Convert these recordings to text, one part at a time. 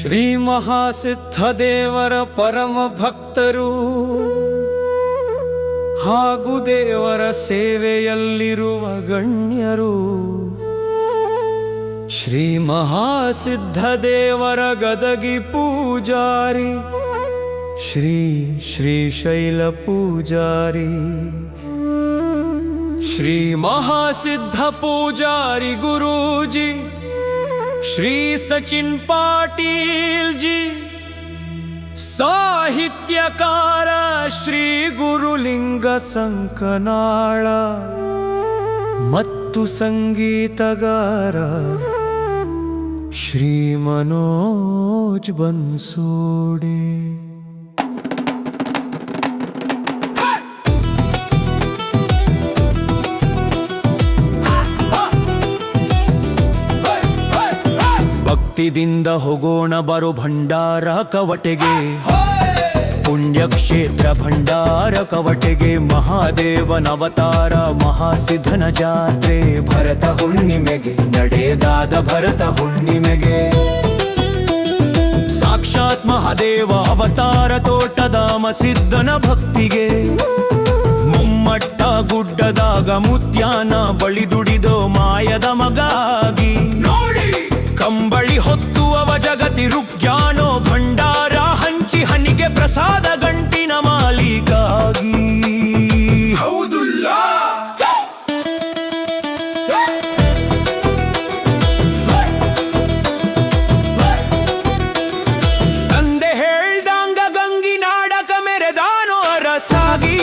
ಶ್ರೀ ಮಹಾಸಿದ್ಧದೇವರ ಪರಮ ಭಕ್ತರು ಹಾಗೂ ದೇವರ ಸೇವೆಯಲ್ಲಿರುವ ಗಣ್ಯರು. ಶ್ರೀ ಮಹಾಸಿದ್ಧದೇವರ ಗದಗಿ ಪೂಜಾರಿ ಶ್ರೀ ಶ್ರೀಶೈಲ ಪೂಜಾರಿ, ಶ್ರೀ ಮಹಾಸಿದ್ಧ ಪೂಜಾರಿ ಗುರೂಜಿ ಶ್ರೀ ಸಚಿನ್ ಪಾಟೀಲ್ ಜಿ, ಸಾಹಿತ್ಯಕಾರ ಶ್ರೀ ಗುರುಲಿಂಗ ಸಂಕನಾಳ ಮತ್ತು ಸಂಗೀತಗಾರ ಶ್ರೀ ಮನೋಜ್ ಬನ್ಸೋಡೆ. ಭಕ್ತಿದಿಂದ ಹೋಗೋಣ ಬರೋ ಭಂಡಾರ ಕವಟೆಗೆ, ಪುಣ್ಯಕ್ಷೇತ್ರ ಭಂಡಾರ ಕವಟೆಗೆ. ಮಹಾದೇವನವತಾರ ಮಹಾಸಿದ್ಧನ ಜಾತ್ರೆ ಭರತ ಹುಣ್ಣಿಮೆಗೆ ನಡೆದಾದ ಭರತ ಹುಣ್ಣಿಮೆಗೆ. ಸಾಕ್ಷಾತ್ ಮಹಾದೇವ ಅವತಾರ ತೋಟಧಾಮ ಸಿದ್ಧನ ಭಕ್ತಿಗೆ. ಮುಮ್ಮಟ್ಟ ಗುಡ್ಡದಾಗ ಮುತ್ಯಾನ ಬಳಿ ದುಡಿದೋ ಮಾಯದ ಮಗಾಗಿ ನೋಡಿ. ಕಂಬಳಿ ಹೊತ್ತುವವ ಜಗತಿ ರುಗ್ಯಾನೋ ಭಂಡಾರ ಹಂಚಿ ಹನಿಗೆ ಪ್ರಸಾದ ಗಂಟಿನ ಮಾಲೀಕಾಗಿ. ಹೌದುಲ್ಲ ತಂದೆ ಹೇಳ್ದಂಗ ಗಂಗಿ ನಾಡಕ ಮೆರೆದಾನೋ ಅರಸಾಗಿ.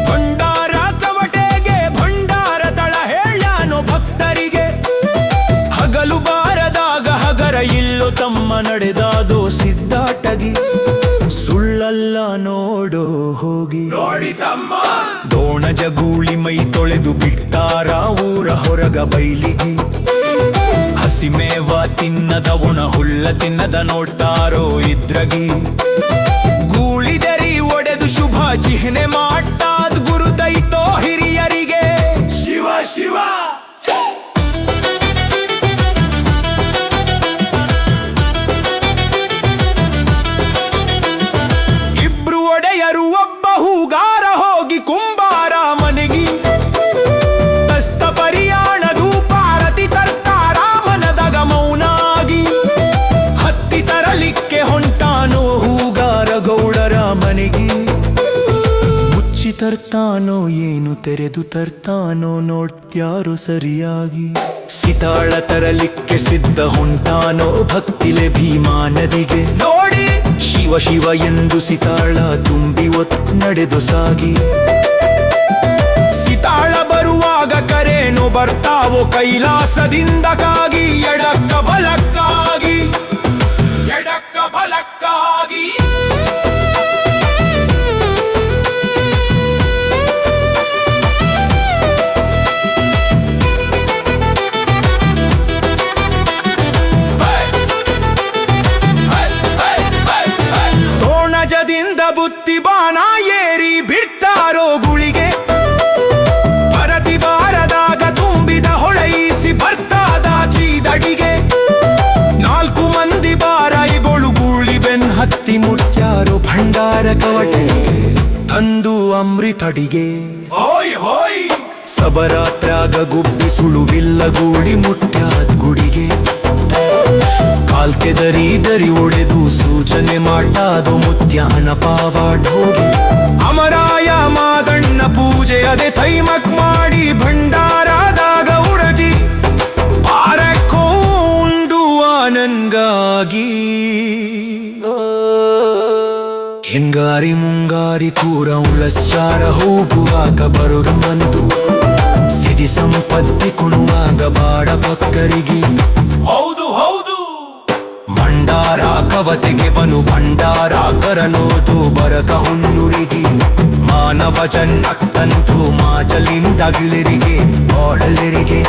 ಭಂಡಾರ ಕವಟೆಗೆ ಭಂಡಾರ ತಳ ಹೇಳ್ಯಾನೋ ಭಕ್ತರಿಗೆ. ಹಗಲು ಬಾರದಾಗ ಹಗರ ಇಲ್ಲೋ ತಮ್ಮ ನಡೆದಾದೋ ಸಿದ್ಧಾಟಗಿ. ಸುಳ್ಳಲ್ಲ ನೋಡೋ ಹೋಗಿ ನೋಡಿ ತಮ್ಮ. ದೋಣ ಜಗೂಳಿ ಮೈ ತೊಳೆದು ಬಿಟ್ಟಾರ ಊರ ಹೊರಗ ಬೈಲಿಗಿ. ಹಸಿಮೇವ ತಿನ್ನದ ಒಣ ಹುಲ್ಲ ತಿನ್ನದ ನೋಡ್ತಾರೋ ಇದ್ರಗಿ. ಗೂಳಿದರಿ ಒಡೆದು ಶುಭ ಚಿಹ್ನೆ ಮಾಡ್ತಾದ್ ಗುರುದೈತೋ ಹಿರಿಯರಿಗೆ. ಶಿವ ಶಿವ ಹೂಗಾರ ಹೋಗಿ ಕುಂಬಾರ ಮನೆಗಿ. ತಸ್ತ ಪರಿಯಾಣ ಧೂಪಾರತಿ ತರ್ತಾರ ಮನದಾಗ ಮೌನಾಗಿ. ಹತ್ತಿ ತರಲಿಕ್ಕೆ ಹೊಂಟಾನೋ ಹೂಗಾರ ಗೌಡರ ಮನೆಗಿ. ಮುಚ್ಚಿ ತರ್ತಾನೋ ಏನು ತೆರೆದು ತರ್ತಾನೋ ನೋಡ್ತ್ಯಾರೋ ಸರಿಯಾಗಿ. ಸಿತಾಳ ತರಲಿಕ್ಕೆ ಸಿದ್ಧ ಹೊಂಟಾನೋ ಭಕ್ತಿಲೆ ಭೀಮಾ ನದಿಗೆ ನೋಡಿ. ಶಿವ ಶಿವ ಎಂದು ಸಿತಾಳ ತುಂಬಿ ನಡೆದು ಸಾಗಿ. ಸಿತಾಳ ಬರುವಾಗ ಕರೇನೋ ಬರ್ತಾವೋ ಕೈಲಾಸದಿಂದ ಕಾಗಿ. ಎಡಕ್ಕ ಬಲಕ್ಕಾಗಿ ಎಡಕ್ಕ ಬಲಕ್ಕಾಗಿ. ತೋಣಜದಿಂದ ಬುತ್ತಿ ಬಾಣ ಏರಿ ಬಿಡ್ತಾರೋ ಗುಳಿಗೆ. ಪರತಿ ಬಾರದಾಗ ತುಂಬಿದ ಹೊಳೆಯಿಸಿ ಬರ್ತಾದ ಚೀದಡಿಗೆ. 4 ಮಂದಿ ಬಾರಾಯಿಗಳು ಗೂಳಿ ಬೆನ್ ಹತ್ತಿ ಮುಟ್ಟ್ಯಾರೋ ಭಂಡಾರ ಕವಟೆಗೆ ತಂದು ಅಮೃತಡಿಗೆ. ಹೋಯ್ ಹೋಯ್ ಸಬರಾತ್ರಾಗ ಗುಬ್ಬಿ ಸುಳುವಿಲ್ಲ ಗೂಳಿ ಮುಟ್ಟ್ಯಾದ್ ಗುಡಿಗೆ. ಕಾಲ್ಕೆ ದರಿ ದರಿ ಒಡೆದು ಸೂಚನೆ ಮಾಡ್ತಾದೋ ಮುತ್ಯಾನ ಪಾವಾಡ್ ಹೋಗಿ. ಅಮರಾಯ ಮಾದಣ್ಣ ಪೂಜೆ ಅದೇ ಥೈಮಕ್ ಮಾಡಿ ಭಂಡಾರದಾಗ ಉಡಜಿ. ಪಾರಕೊಂಡು ಆನಂಗಾಗಿ ಹಿಂಗಾರಿ ಮುಂಗಾರಿ ಕೂರ ಉಳಸ್ಸಾರ ಹೋಗುವಾಗ ಬರೋರು ಬಂತು. ಸಿರಿ ಸಂಪತ್ತಿ ಕುಣುವಾಗ ಬಾಡ ಭಕ್ತರಿಗೆ. ಹೌದು ಹೌದು ಭಂಡಾರ ಕವತೆಗೆ ಬನು ಭಂಡಾರ ಕರನೋದು ಬರಕ ಹುಣ್ಣುರಿಗೆ. ಮಾನವ ಜನ್ನಕ್ಕಂತೂ ಮಾಜಲಿಂದಗಿಲಿರಿಗೆ ಬಾಳಲಿರಿಗೆ.